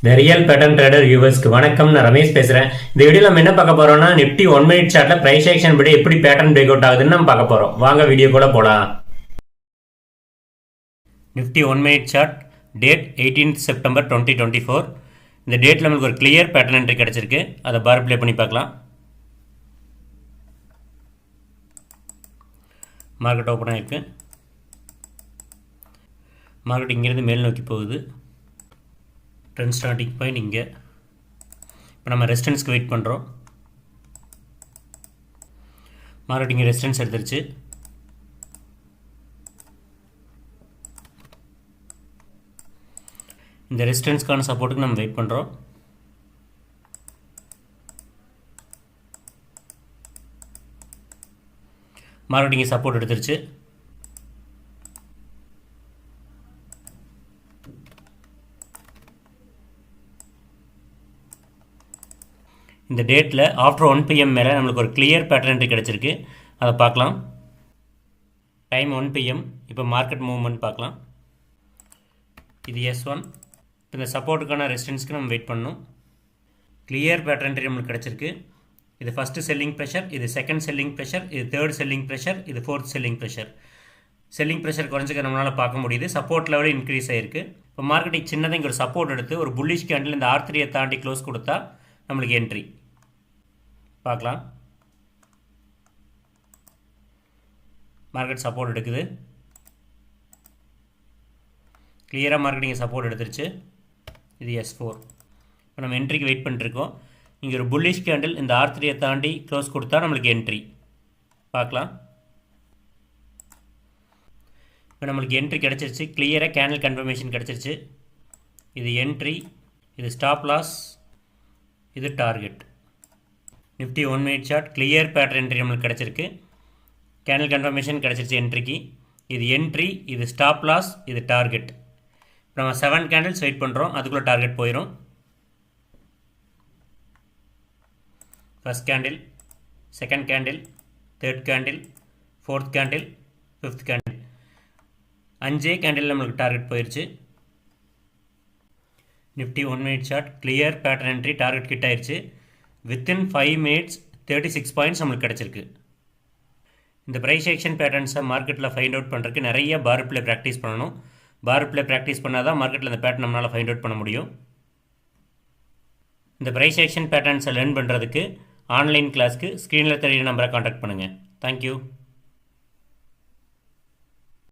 The real pattern trader வியூவர்ஸ்க்கு வணக்கம். நான் ரமேஷ் பேசுறேன். இந்த வீடியோ நம்ம என்ன பார்க்க போறோம்னா, நிப்டி 1 மினிட் சார்ட்ல பிரைஸ் ஆக்ஷன் படி எப்படி பேட்டர்ன் பிரேக் அவுட் ஆகுதுன்னு நம்ம பார்க்க போறோம். வாங்க வீடியோ கூட போலாம். Nifty 1 minute chart date 18 September 2024. இந்த டேட்ல நமக்கு ஒரு கிளியர் பேட்டர்ன் என்ட்ரி கிடைச்சிருக்கு. அதை பார் ப்ளே பண்ணி பார்க்கலாம். மார்க்கெட் ஓப்பன் ஆயிருக்கு. மார்க்கெட் இங்கிருந்து மேல் நோக்கி போகுது. ட்ரெண்ட் ஸ்டார்டிங் பாயிண்ட் இங்கே. இப்போ நம்ம ரெசிஸ்டன்ஸ்க்கு வெயிட் பண்ணுறோம். மார்க்கெட் இங்கே ரெசிஸ்டன்ஸ் எடுத்துருச்சு. இந்த ரெசிஸ்டன்ஸ்க்கான சப்போர்ட்டுக்கு நம்ம வெயிட் பண்ணுறோம். மார்க்கெட் இங்கே சப்போர்ட் எடுத்துருச்சு. இந்த டேட்டில் ஆஃப்டர் 1 PM மேலே நம்மளுக்கு ஒரு கிளியர் பேட்டர்ன் என்ட்ரி கிடச்சிருக்கு. அதை பார்க்கலாம். Time 1 PM. இப்போ மார்க்கெட் மூவ்மெண்ட் பார்க்கலாம். இது S1. இந்த சப்போர்ட்டுக்கான ரெசிஸ்டன்ஸ்க்கு நம்ம வெயிட் பண்ணணும். கிளியர் பேட்டர்ன் என்ட்ரி நம்மளுக்கு கிடச்சிருக்கு. இது ஃபஸ்ட்டு செல்லிங் ப்ரெஷர், இது செகண்ட் செல்லிங் ப்ரெஷர், இது தேர்ட் செல்லிங் ப்ரெஷர், இது fourth selling pressure. Selling pressure குறைஞ்சிக்க நம்மளால் பார்க்க முடியுது. சப்போர்ட் லெவல் இன்க்ரீஸ் ஆகிருக்கு. இப்போ மார்க்கெட்டிங் சின்னதாக இங்கே ஒரு சப்போர்ட் எடுத்து ஒரு புல்லிஷ் கேண்டில் இந்த R3 தாண்டி க்ளோஸ் கொடுத்தா நம்மளுக்கு என்ட்ரி பார்க்கலாம். மார்க்கெட் சப்போர்ட் எடுக்குது. கிளியராக மார்க்கெட்டிங் சப்போர்ட் எடுத்துருச்சு. இது S4. இப்போ நம்ம என்ட்ரிக்கு வெயிட் பண்ணிட்டுருக்கோம். இங்கே ஒரு புல்லிஷ் கேண்டில் இந்த R3 தாண்டி க்ளோஸ் கொடுத்தா நம்மளுக்கு என்ட்ரி பார்க்கலாம். இப்போ நம்மளுக்கு என்ட்ரி கிடச்சிருச்சு. கிளியராக கேண்டில் கன்ஃபர்மேஷன் கிடச்சிருச்சு. இது என்ட்ரி, இது ஸ்டாப் லாஸ், இது target. Nifty 1 minute chart clear pattern entry நம்மளுக்கு கிடச்சிருக்கு. கேண்டில் கன்ஃபர்மேஷன் கிடச்சிருச்சு என்ட்ரிக்கு. இது என்ட்ரி, இது ஸ்டாப் லாஸ், இது டார்கெட். நம்ம 7 கேண்டில்ஸ் வெயிட் பண்ணுறோம். அதுக்குள்ளே டார்கெட் போயிடும். First candle, second candle, third candle, fourth candle, fifth candle. 5 candle நம்மளுக்கு டார்கெட் போயிடுச்சு. Nifty 1 minute chart clear pattern entry target கிட்ட ஆயிடுச்சு. வித்தின் 5 மினிட்ஸ் 36 பாயிண்ட்ஸ் நம்மளுக்கு கிடச்சிருக்கு. இந்த ப்ரைஸ் ஆக்ஷன் பேட்டர்ன்ஸை மார்க்கெட்டில் ஃபைண்ட் அவுட் பண்ணுறதுக்கு நிறைய பார் ப்ளே ப்ராக்டிஸ் பண்ணணும். பார் ப்ளே ப்ராக்டிஸ் பண்ணால் தான் மார்க்கெட்டில் இந்த பேட்டர்ன் நம்மளால் ஃபைண்ட் அவுட் பண்ண முடியும். இந்த ப்ரைஸ் ஆக்ஷன் பேட்டர்ன்ஸை லேர்ன் பண்ணுறதுக்கு ஆன்லைன் கிளாஸ்க்கு ஸ்க்ரீனில் தெரியுற நம்பரை காண்டாக்ட் பண்ணுங்கள். தேங்க்யூ.